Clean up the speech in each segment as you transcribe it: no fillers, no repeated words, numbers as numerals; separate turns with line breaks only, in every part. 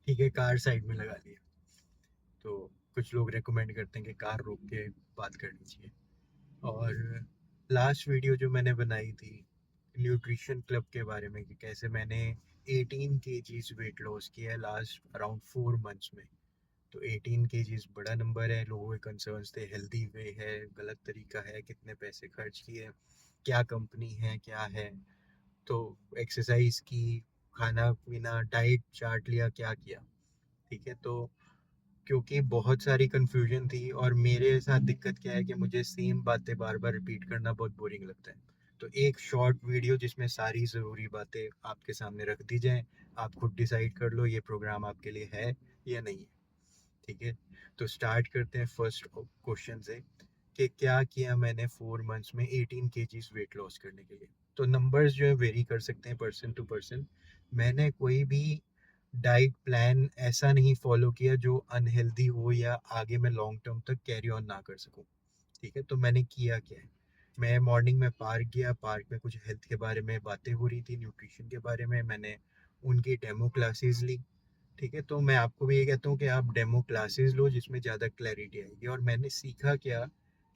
ठीक है, car side में लगा लिया। तो कुछ लोग रेकमेंड करते हैं कि कार रोक के बात करनी चाहिए। और लास्ट वीडियो जो मैंने बनाई थी न्यूट्रिशन क्लब के बारे में, कि कैसे मैंने 18 केजीज वेट लॉस किया है लास्ट अराउंड 4 मंथ्स में। तो 18 केजीज बड़ा नंबर है, लोगों के कंसर्न्स थे हेल्दी वे है, गलत तरीका है, कितने पैसे खर्च किए, क्या कंपनी है, क्या है। तो एक्सरसाइज की, खाना पीना, डाइट चार्ट लिया, क्या किया। ठीक है, तो क्योंकि बहुत सारी कन्फ्यूजन थी और मेरे साथ दिक्कत क्या है कि मुझे सेम बातें बार बार रिपीट करना बहुत बोरिंग लगता है। तो एक शॉर्ट वीडियो जिसमें सारी ज़रूरी बातें आपके सामने रख दी जाएं, आप खुद डिसाइड कर लो ये प्रोग्राम आपके लिए है या नहीं है। ठीक है, तो स्टार्ट करते हैं फर्स्ट क्वेश्चन से, कि क्या किया मैंने 4 मंथ्स में 18 केजीज वेट लॉस करने के लिए। तो नंबर्स जो है वेरी कर सकते हैं पर्सन टू पर्सन। मैंने कोई भी डाइट प्लान ऐसा नहीं फॉलो किया जो अनहेल्दी हो या आगे मैं लॉन्ग टर्म तक कैरी ऑन ना कर सकूं। ठीक है, तो मैंने किया क्या है, मैं मॉर्निंग में पार्क गया, पार्क में कुछ हेल्थ के बारे में बातें हो रही थी, न्यूट्रिशन के बारे में, मैंने उनकी डेमो क्लासेस ली। ठीक है, तो मैं आपको भी ये कहता हूँ कि आप डेमो क्लासेस लो जिसमें ज़्यादा क्लैरिटी आएगी। और मैंने सीखा क्या,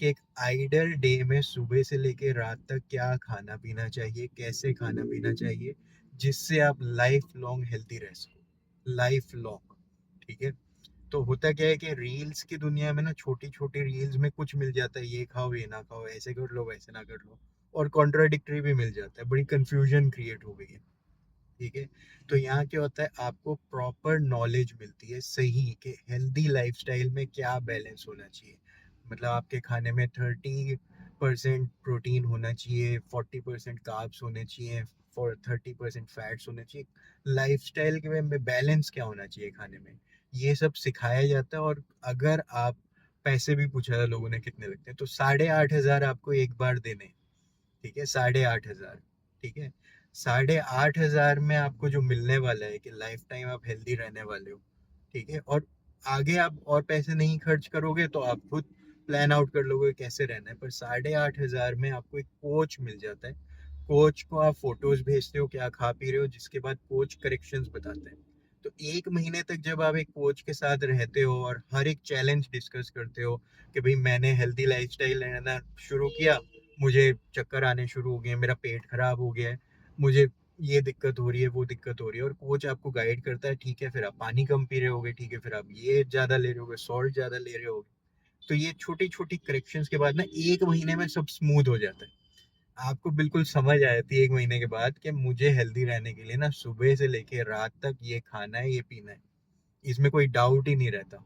कि एक आइडल डे में सुबह से लेके रात तक क्या खाना पीना चाहिए, कैसे खाना पीना चाहिए, जिससे आप लाइफ लॉन्ग हेल्दी रह सको, लाइफ लॉन्ग। ठीक है, तो होता क्या है कि रील्स की दुनिया में ना, छोटी छोटी रील्स में कुछ मिल जाता है, ये खाओ ये ना खाओ, ऐसे कर लो वैसे ना कर लो, और कॉन्ट्राडिक्टरी भी मिल जाता है, बड़ी कंफ्यूजन क्रिएट हो गई है। ठीक है, तो यहाँ क्या होता है, आपको प्रॉपर नॉलेज मिलती है सही कि हेल्दी लाइफस्टाइल में क्या बैलेंस होना चाहिए। मतलब आपके खाने में 30% प्रोटीन होना चाहिए, 40% कार्ब्स होने चाहिए, फॉर 30% फैट्स होने चाहिए। लाइफस्टाइल के में बैलेंस क्या होना चाहिए खाने में, ये सब सिखाया जाता है। और अगर आप, पैसे भी पूछा था लोगों ने कितने लगते हैं, तो 8,500 आपको एक बार देने हैं। ठीक है, 8,500। ठीक है, 8,500 में आपको जो मिलने वाला है कि लाइफ टाइम आप हेल्दी रहने वाले हो। ठीक है, और आगे आप और पैसे नहीं खर्च करोगे तो आप खुद प्लान आउट कर लोगे कैसे रहना है। पर 8,500 में आपको एक कोच मिल जाता है। कोच को आप फोटोज भेजते हो क्या खा पी रहे हो, जिसके बाद कोच करेक्शंस बताते हैं। तो 1 महीने तक जब आप एक कोच के साथ रहते हो और हर एक चैलेंज डिस्कस करते हो, कि भाई मैंने हेल्दी लाइफस्टाइल रहना शुरू किया, मुझे चक्कर आने शुरू हो गए, मेरा पेट खराब हो गया है, मुझे ये दिक्कत हो रही है, वो दिक्कत हो रही है, और कोच आपको गाइड करता है। ठीक है, फिर आप पानी कम पी रहे होगे, ठीक है, फिर आप ये ज्यादा ले रहे होगे, सॉल्ट ज्यादा ले रहे होगे। तो ये छोटी छोटी करेक्शंस के बाद ना 1 महीने में सब स्मूथ हो जाता है। आपको बिल्कुल समझ आ जाती है 1 महीने के बाद कि मुझे हेल्दी रहने के लिए ना सुबह से लेके रात तक ये खाना है, ये पीना है, इसमें कोई डाउट ही नहीं रहता।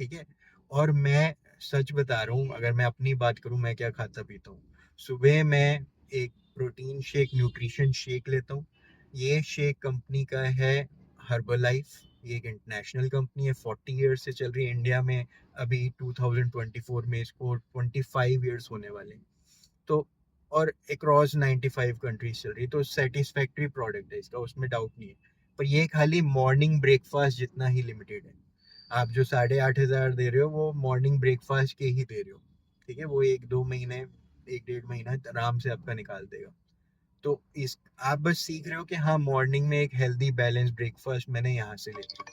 ठीक है, और मैं सच बता रहा हूँ, अगर मैं अपनी बात करूँ मैं क्या खाता पीता हूँ। सुबह मैं एक प्रोटीन शेक, न्यूट्रिशन शेक लेता हूँ। ये शेक कंपनी का है हर्बल लाइफ। ये एक इंटरनेशनल कंपनी है, 40 ईयर्स से चल रही है इंडिया में। अभी 2024 में इसको 25 ईयर्स होने वाले हैं। तो और अक्रॉस 95 कंट्रीज चल रही है, तो सेटिस्फैक्ट्री प्रोडक्ट है इसका, उसमें डाउट नहीं है। पर ये खाली मॉर्निंग ब्रेकफास्ट जितना ही लिमिटेड है। आप जो 8,500 दे रहे हो वो मॉर्निंग ब्रेकफास्ट के ही दे रहे हो। ठीक है, वो 1-2 महीने, 1-1.5 महीना आराम से आपका निकाल देगा। तो इस, आप बस सीख रहे हो कि हाँ मॉर्निंग में एक हेल्दी बैलेंस ब्रेकफास्ट मैंने यहाँ से लिया।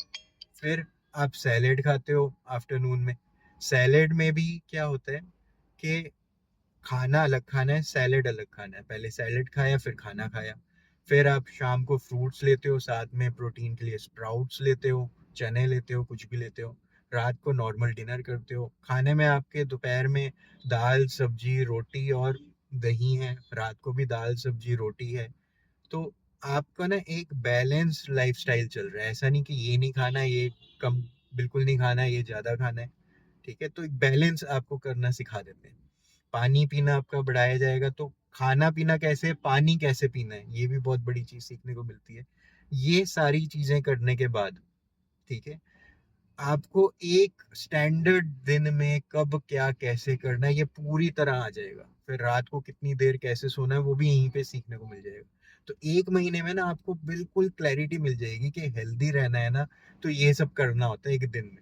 फिर आप सैलेड खाते हो आफ्टरनून में। सैलेड में भी क्या होता है कि खाना अलग खाना है, सैलेड अलग खाना है। पहले सैलेड खाया, फिर खाना खाया। फिर आप शाम को फ्रूट्स लेते हो, साथ में प्रोटीन के लिए स्प्राउट्स लेते हो, चने लेते हो, कुछ भी लेते हो। रात को नॉर्मल डिनर करते हो। खाने में आपके दोपहर में दाल सब्जी रोटी और दही है, रात को भी दाल सब्जी रोटी है। तो आपका ना एक बैलेंस लाइफस्टाइल चल रहा है, ऐसा नहीं कि ये नहीं खाना, ये कम, बिल्कुल नहीं खाना, ये ज्यादा खाना है। ठीक है, तो एक बैलेंस आपको करना सिखा देते हैं। पानी पीना आपका बढ़ाया जाएगा। तो खाना पीना कैसे, पानी कैसे पीना है, ये भी बहुत बड़ी चीज सीखने को मिलती है। ये सारी चीजें करने के बाद, ठीक है, आपको एक स्टैंडर्ड दिन में कब क्या कैसे करना है ये पूरी तरह आ जाएगा। फिर रात को कितनी देर कैसे सोना है वो भी यहीं पे सीखने को मिल जाएगा। तो 1 महीने में ना आपको बिल्कुल क्लैरिटी मिल जाएगी कि हेल्दी रहना है ना, तो ये सब करना होता है एक दिन में।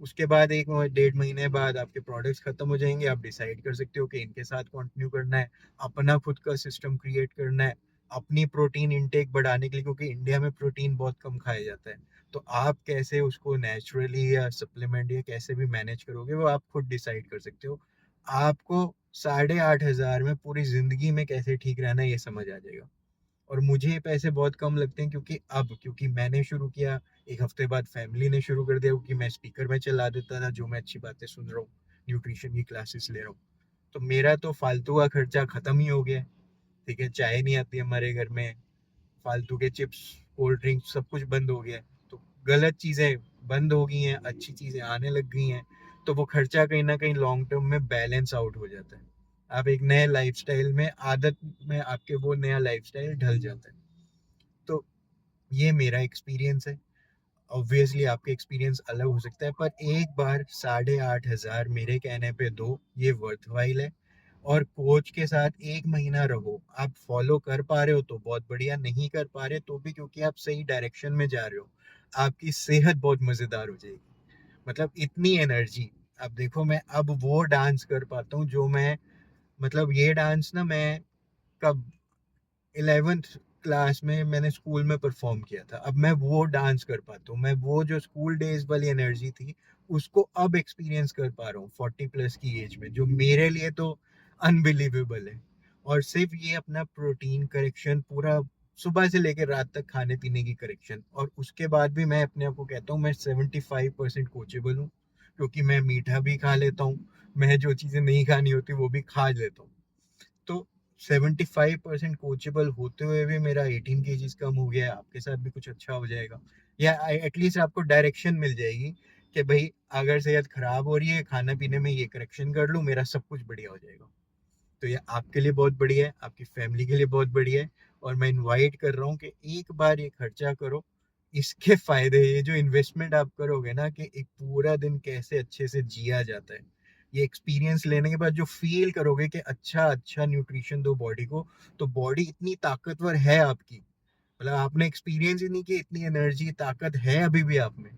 उसके बाद 1-1.5 महीने बाद आपके प्रोडक्ट्स खत्म हो जाएंगे, आप डिसाइड कर सकते हो कि इनके साथ कंटिन्यू करना है, अपना खुद का सिस्टम क्रिएट करना है, अपनी प्रोटीन इनटेक बढ़ाने के लिए, क्योंकि इंडिया में प्रोटीन बहुत कम खाया जाता है, तो आप कैसे उसको नेचुरली या सप्लीमेंट या कैसे भी मैनेज करोगे वो आप खुद डिसाइड कर सकते हो। आपको 8,500 में पूरी जिंदगी में कैसे ठीक रहना है ये समझ आ जाएगा। और मुझे ये पैसे बहुत कम लगते हैं, क्योंकि मैंने शुरू किया, एक हफ्ते बाद फैमिली ने शुरू कर दिया, क्योंकि मैं स्पीकर में चला देता था जो मैं अच्छी बातें सुन रहा हूँ, न्यूट्रिशन की क्लासेस ले रहा हूँ, तो मेरा तो फालतू का खर्चा खत्म ही हो गया। ठीक है, चाय नहीं आती हमारे घर में, फालतू के चिप्स, कोल्ड ड्रिंक सब कुछ बंद हो गया है। तो गलत चीजें बंद हो गई हैं, अच्छी चीजें आने लग गई हैं, तो वो खर्चा कहीं ना कहीं लॉन्ग टर्म में बैलेंस आउट हो जाता है। आप एक नए लाइफस्टाइल में, आदत में आपके वो नया लाइफस्टाइल ढल जाता है। तो ये मेरा एक्सपीरियंस है। ऑब्वियसली आपका एक्सपीरियंस अलग हो सकता है, पर एक बार 8,500 मेरे कहने पे दो, ये वर्थवाइल है। और कोच के साथ 1 महीना रहो, आप फॉलो कर पा रहे हो तो बहुत बढ़िया, नहीं कर पा रहे तो भी क्योंकि आप सही डायरेक्शन में जा रहे हो, आपकी सेहत बहुत मजेदार हो जाएगी। मतलब इतनी एनर्जी, अब देखो मैं अब वो डांस कर पाता हूँ जो मैं, मतलब ये डांस ना मैं कब 11th क्लास में मैंने स्कूल में परफॉर्म किया था, अब मैं वो डांस कर पाता हूँ, मैं वो जो स्कूल डेज वाली एनर्जी थी उसको अब एक्सपीरियंस कर पा रहा हूँ 40+ की एज में, जो मेरे लिए तो अनबिलीवेबल है। और सिर्फ ये अपना प्रोटीन करेक्शन, पूरा सुबह से लेकर रात तक खाने पीने की करेक्शन, और उसके बाद भी मैं अपने आप को कहता हूँ मैं 75% कोचेबल हूँ, क्योंकि मैं मीठा भी खा लेता हूँ, मैं जो चीज़ें नहीं खानी होती वो भी खा लेता हूँ। तो 75% कोचेबल होते हुए भी मेरा 18 kg कम हो गया है, आपके साथ भी कुछ अच्छा हो जाएगा, या एटलीस्ट आपको डायरेक्शन मिल जाएगी कि भाई अगर सेहत खराब हो रही है, खाना पीने में ये करेक्शन कर लूँ, मेरा सब कुछ बढ़िया हो जाएगा। तो ये आपके लिए बहुत बढ़िया है, आपकी फैमिली के लिए बहुत बढ़िया है। और मैं इनवाइट कर रहा हूँ कि एक बार ये खर्चा करो, इसके फायदे, ये जो इन्वेस्टमेंट आप करोगे ना, कि एक पूरा दिन कैसे अच्छे से जिया जाता है, ये एक्सपीरियंस लेने के बाद जो फील करोगे कि अच्छा अच्छा न्यूट्रिशन दो बॉडी को, तो बॉडी इतनी ताकतवर है आपकी, मतलब आपने एक्सपीरियंस ही नहीं कि इतनी एनर्जी ताकत है अभी भी आप में।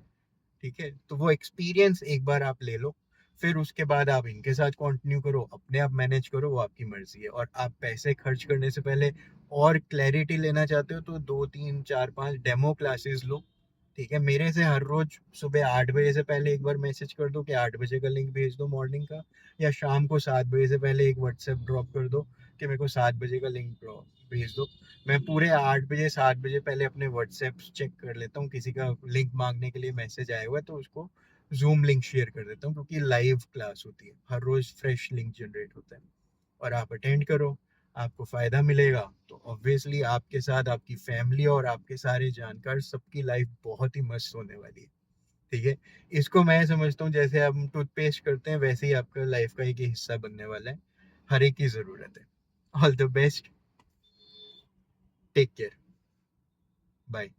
ठीक है, तो वो एक्सपीरियंस एक बार आप ले लो, फिर उसके बाद आप इनके साथ कंटिन्यू करो, अपने आप मैनेज करो, वो आपकी मर्जी है। और आप पैसे खर्च करने से पहले और क्लैरिटी लेना चाहते हो तो 2 3 4 5 डेमो क्लासेस लो। ठीक है, मेरे से हर रोज सुबह 8 बजे से पहले एक बार मैसेज कर दो कि 8 बजे का लिंक भेज दो मॉर्निंग का, या शाम को 7 बजे से पहले एक व्हाट्सएप ड्रॉप कर दो कि मेरे को 7 बजे का लिंक भेज दो। मैं पूरे 8 बजे 7 बजे पहले अपने व्हाट्सएप चेक कर लेता हूँ, किसी का लिंक मांगने के लिए मैसेज आया हुआ है तो उसको जूम लिंक शेयर कर देता हूँ, क्योंकि लाइव क्लास होती है, हर रोज फ्रेश लिंक जनरेट होता है। और आप अटेंड करो, आपको फायदा मिलेगा, तो ऑब्वियसली आपके साथ आपकी फैमिली और आपके सारे जानकार सबकी लाइफ बहुत ही मस्त होने वाली है। ठीक है, इसको मैं समझता हूँ जैसे हम टूथपेस्ट करते हैं वैसे ही आपका लाइफ का एक हिस्सा बनने वाला है, हर एक की जरूरत है। All the best, take care, bye.